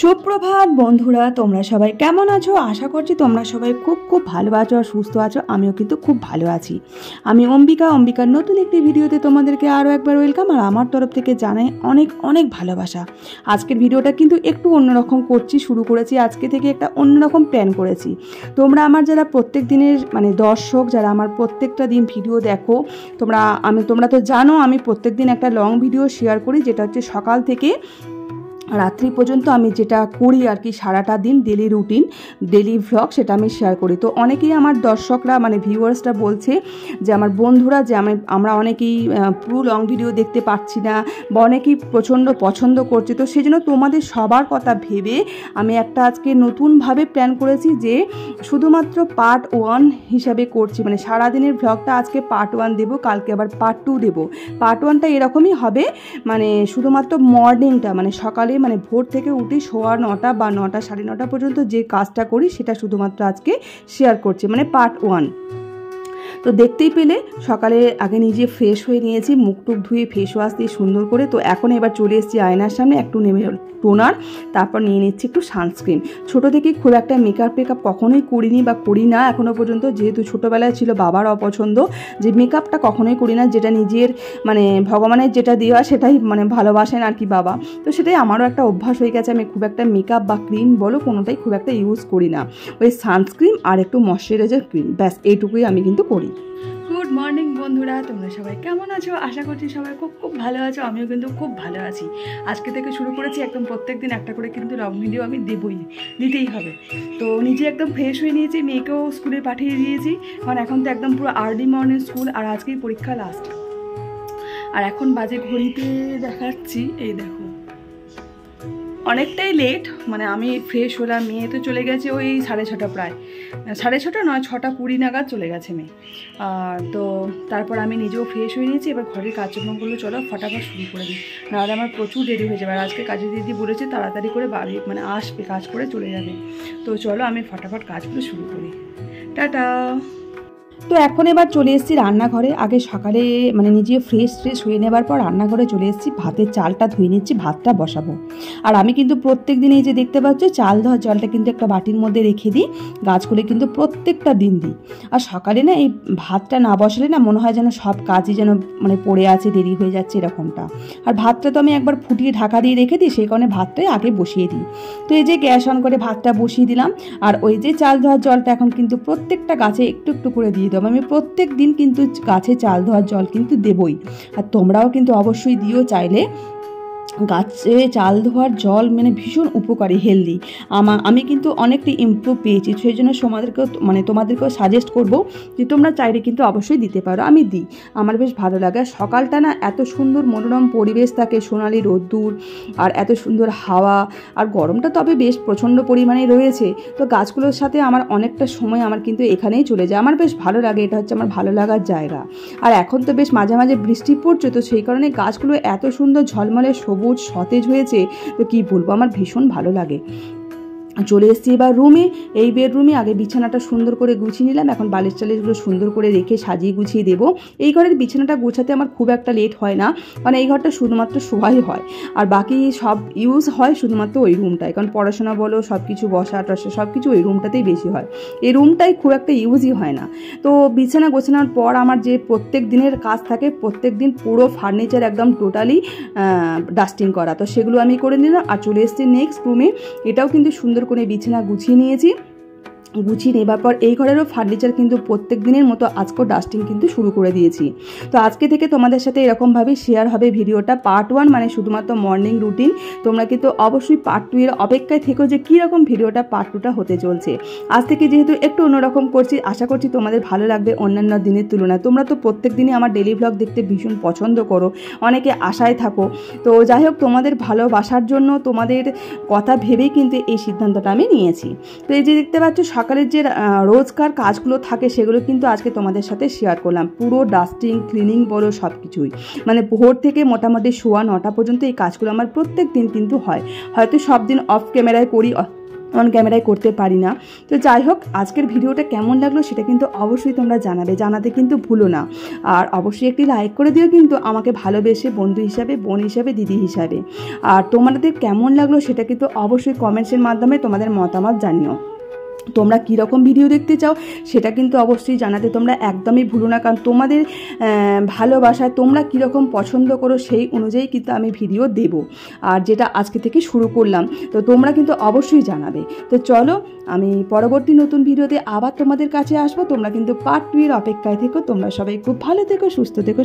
সুপ্রভাত বন্ধুরা, তোমরা সবাই কেমন আছো? আশা করছি তোমরা সবাই খুব ভালো আছো আর সুস্থ আছো। আমিও কিন্তু খুব ভালো আছি। আমি অম্বিকার নতুন একটি ভিডিওতে তোমাদেরকে আরও একবার ওয়েলকাম। আর আমার তরফ থেকে জানাই অনেক অনেক ভালোবাসা। আজকের ভিডিওটা কিন্তু একটু অন্যরকম শুরু করেছি। আজকে থেকে একটা অন্যরকম প্ল্যান করেছি। তোমরা আমার যারা প্রত্যেক দিনের দর্শক, যারা আমার প্রত্যেকটা দিন ভিডিও দেখো, তোমরা তো জানো আমি প্রত্যেক দিন একটা লং ভিডিও শেয়ার করি, যেটা হচ্ছে সকাল থেকে রাত্রি পর্যন্ত আমি যেটা করি আর কি, সারাটা দিন ডেলি রুটিন, ডেলি ভ্লগ, সেটা আমি শেয়ার করি। তো অনেকেই আমার দর্শকরা ভিউয়ার্সরা বলছে যে আমার বন্ধুরা যে আমরা অনেকেই পুরো লং ভিডিও দেখতে পাচ্ছি না, বা অনেকেই প্রচণ্ড পছন্দ করছে। তো সেই জন্য তোমাদের সবার কথা ভেবে আমি একটা আজকে নতুনভাবে প্ল্যান করেছি যে শুধুমাত্র পার্ট 1 হিসাবে করছি। সারাদিনের ভ্লগটা আজকে পার্ট 1 দেবো, কালকে আবার পার্ট 2 দেবো। পার্ট 1টা এরকমই হবে, শুধুমাত্র মর্নিংটা সকালে ভোর থেকে উঠে সোয়া 9টা বা 9টা সাড়ে 9টা পর্যন্ত যে কাজটা করি সেটা শুধুমাত্র আজকে শেয়ার করছি, পার্ট 1। তো দেখতেই পেলে সকালে আগে নিজে ফ্রেশ হয়ে নিয়েছি, মুখ টুক ধুয়ে ফেস ওয়াশ দিয়ে সুন্দর করে। তো এখন এবার চলে এসেছি আয়নার সামনে, একটু নেমে টোনার, তারপর নিয়ে নিচ্ছি একটু সানস্ক্রিন। ছোটো থেকে খুব একটা মেকআপ কখনোই করিনি বা করি না এখনও পর্যন্ত, যেহেতু ছোটোবেলায় ছিল বাবার অপছন্দ যে মেকআপটা কখনোই করি না, যেটা নিজের ভগবানের যেটা দেওয়া সেটাই ভালোবাসেন আর কি বাবা। তো সেটাই আমারও একটা অভ্যাস হয়ে গেছে। আমি খুব একটা মেকআপ বা ক্রিম বলো কোনোটাই খুব একটা ইউজ করি না। ওই সানস্ক্রিন আর একটু ময়শ্চারাইজার ক্রিম, ব্যাস এইটুকুই আমি কিন্তু করি। গুড মর্নিং বন্ধুরা, তোমরা সবাই কেমন আছো? আশা করছি সবাই খুব ভালো আছো। আমিও কিন্তু খুব ভালো আছি। আজকে থেকে শুরু করেছি একদম প্রত্যেক দিন একটা করে কিন্তু লং ভিডিও আমি দিতেই হবে। তো নিজে একদম ফ্রেশ হয়ে নিয়েছি, মেয়েকেও স্কুলে পাঠিয়ে দিয়েছি, কারণ এখন তো একদম পুরো আর্লি মর্নিং স্কুল, আর আজকেই পরীক্ষা লাস্ট। আর এখন বাজে ঘড়িতে দেখাচ্ছি, এই দেখো অনেকটাই লেট। আমি ফ্রেশ হলাম, মেয়ে তো চলে গেছে ওই 6:30, প্রায় 6:30 নয় 6:20 নাগাদ চলে গেছে মেয়ে। তো তারপর আমি নিজেও ফ্রেশ হয়ে নিয়েছি। এবার ঘরের কাজকর্মগুলো চলো ফটাফট শুরু করে দিই, নাহলে আমার প্রচুর দেরি হয়ে যাবে। আর আজকে কাজের দিদি বলেছে তাড়াতাড়ি করে বাড়ি আসবে, কাজ করে চলে যাবে। তো চলো আমি ফটাফট কাজগুলো শুরু করি। টাটা। তো এখন এবার চলে এসেছি রান্নাঘরে। আগে সকালে নিজে ফ্রেশ হয়ে নেবার পর রান্নাঘরে চলে এসেছি, ভাতের চালটা ধুয়ে নিচ্ছি, ভাতটা বসাবো। আর আমি কিন্তু প্রত্যেক দিন এই যে দেখতে পাচ্ছ চাল ধোয়ার জলটা কিন্তু একটা বাটির মধ্যে রেখে দিই, গাছগুলো কিন্তু প্রত্যেকটা দিন দিই। আর সকালে না এই ভাতটা না বসালে না মনে হয় যেন সব কাজই যেন পড়ে আছে, দেরি হয়ে যাচ্ছে এরকমটা। আর ভাতটা তো আমি একবার ফুটিয়ে ঢাকা দিয়ে রেখে দিই, সেই কারণে ভাতটাই আগে বসিয়ে দিই। তো এই যে গ্যাস অন করে ভাতটা বসিয়ে দিলাম। আর ওই যে চাল ধোয়ার জলটা এখন কিন্তু প্রত্যেকটা গাছে একটু একটু করে দিয়ে দেবো। আমি প্রত্যেক দিন কিন্তু গাছে চাল ধোয়ার জল কিন্তু দেবই, আর তোমরাও কিন্তু অবশ্যই দিও চাইলে। গাছে চাল ধোয়ার জল ভীষণ উপকারী, হেলদি। আমি কিন্তু অনেকটা ইমপ্রুভ পেয়েছি, সেই জন্য তোমাদেরকেও সাজেস্ট করব যে তোমরা চাইলে কিন্তু অবশ্যই দিতে পারো। আমি দিই, আমার বেশ ভালো লাগে। সকালটা না এত সুন্দর মনোরম পরিবেশ থাকে, সোনালি রোদ্দুর আর এত সুন্দর হাওয়া, আর গরমটা তবে বেশ প্রচণ্ড পরিমাণে রয়েছে। তো গাছগুলোর সাথে আমার অনেকটা সময় আমার কিন্তু এখানেই চলে যায়, আমার বেশ ভালো লাগে, এটা হচ্ছে আমার ভালো লাগার জায়গা। আর এখন তো বেশ মাঝে মাঝে বৃষ্টি পড়ছে, তো সেই কারণে গাছগুলো এত সুন্দর ঝলমলে সবুজ সতেজ হয়েছে, তো কি বলবো, আমার ভীষণ ভালো লাগে। চলে এসেছি এবার রুমে। এই বেডরুমে আগে বিছানাটা সুন্দর করে গুছিয়ে নিলাম, এখন বালিশ টালিশগুলো সুন্দর করে রেখে সাজিয়ে গুছিয়ে দেবো। এই ঘরের বিছানাটা গোছাতে আমার খুব একটা লেট হয় না, এই ঘরটা শুধুমাত্র শোয়াই হয়, আর বাকি সব ইউজ হয় শুধুমাত্র ওই রুমটাই, কারণ পড়াশোনা বলো সব কিছু বসা টসা সব কিছু ওই রুমটাতেই বেশি হয়, এই রুমটাই খুব একটা ইউজই হয় না। তো বিছানা গোছানোর পর আমার যে প্রত্যেক দিনের কাজ থাকে, প্রত্যেক দিন পুরো ফার্নিচার একদম টোটালি ডাস্টিং করা, তো সেগুলো আমি করে নিলাম। আর চলে এসেছি নেক্সট রুমে, এটাও কিন্তু সুন্দর করে বিছানা গুছিয়ে নিয়েছি। গুছিয়ে নেবার পর এই ঘরেরও ফার্নিচার কিন্তু প্রত্যেক দিনের মতো আজকেও ডাস্টিং কিন্তু শুরু করে দিয়েছি। তো আজকে থেকে তোমাদের সাথে এরকমভাবে শেয়ার হবে ভিডিওটা। পার্ট 1 শুধুমাত্র মর্নিং রুটিন, তোমরা কিন্তু অবশ্যই পার্ট 2 এর অপেক্ষায় থেকো যে কীরকম ভিডিওটা পার্ট 2টা হতে চলছে। আজ থেকে যেহেতু একটু অন্যরকম করছি, আশা করছি তোমাদের ভালো লাগবে অন্যান্য দিনের তুলনায়। তোমরা তো প্রত্যেক দিনই আমার ডেলি ব্লগ দেখতে ভীষণ পছন্দ করো, অনেকে আশায় থাকো। তো যাই হোক, তোমাদের ভালোবাসার জন্য, তোমাদের কথা ভেবেই কিন্তু এই সিদ্ধান্তটা আমি নিয়েছি। তো এই যে দেখতে পাচ্ছ সকালের যে রোজকার কাজগুলো থাকে সেগুলো কিন্তু আজকে তোমাদের সাথে শেয়ার করলাম। পুরো ডাস্টিং ক্লিনিং বলো সব কিছুই, ভোর থেকে মোটামুটি সোয়া 9টা পর্যন্ত এই কাজগুলো আমার প্রত্যেক দিন কিন্তু হয়। হয়তো সব দিন অফ ক্যামেরায় করি, অন ক্যামেরায় করতে পারি না। তো যাই হোক, আজকের ভিডিওটা কেমন লাগলো সেটা কিন্তু অবশ্যই তোমরা জানাবে, জানাতে কিন্তু ভুলো না। আর অবশ্যই একটি লাইক করে দিও কিন্তু আমাকে ভালোবেসে, বন্ধু হিসাবে, বোন হিসাবে, দিদি হিসাবে। আর তোমাদের কেমন লাগলো সেটা কিন্তু অবশ্যই কমেন্টসের মাধ্যমে তোমাদের মতামত জানিও। তোমরা কীরকম ভিডিও দেখতে চাও সেটা কিন্তু অবশ্যই জানাতে তোমরা একদমই ভুলো না, কারণ তোমাদের ভালোবাসায় তোমরা কীরকম পছন্দ করো সেই অনুযায়ী কিন্তু আমি ভিডিও দেব। আর যেটা আজকে থেকে শুরু করলাম, তো তোমরা কিন্তু অবশ্যই জানাবে। তো চলো, আমি পরবর্তী নতুন ভিডিওতে আবার তোমাদের কাছে আসবো। তোমরা কিন্তু পার্ট 2 এর অপেক্ষায় থেকো। তোমরা সবাই খুব ভালো থেকো, সুস্থ থেকো,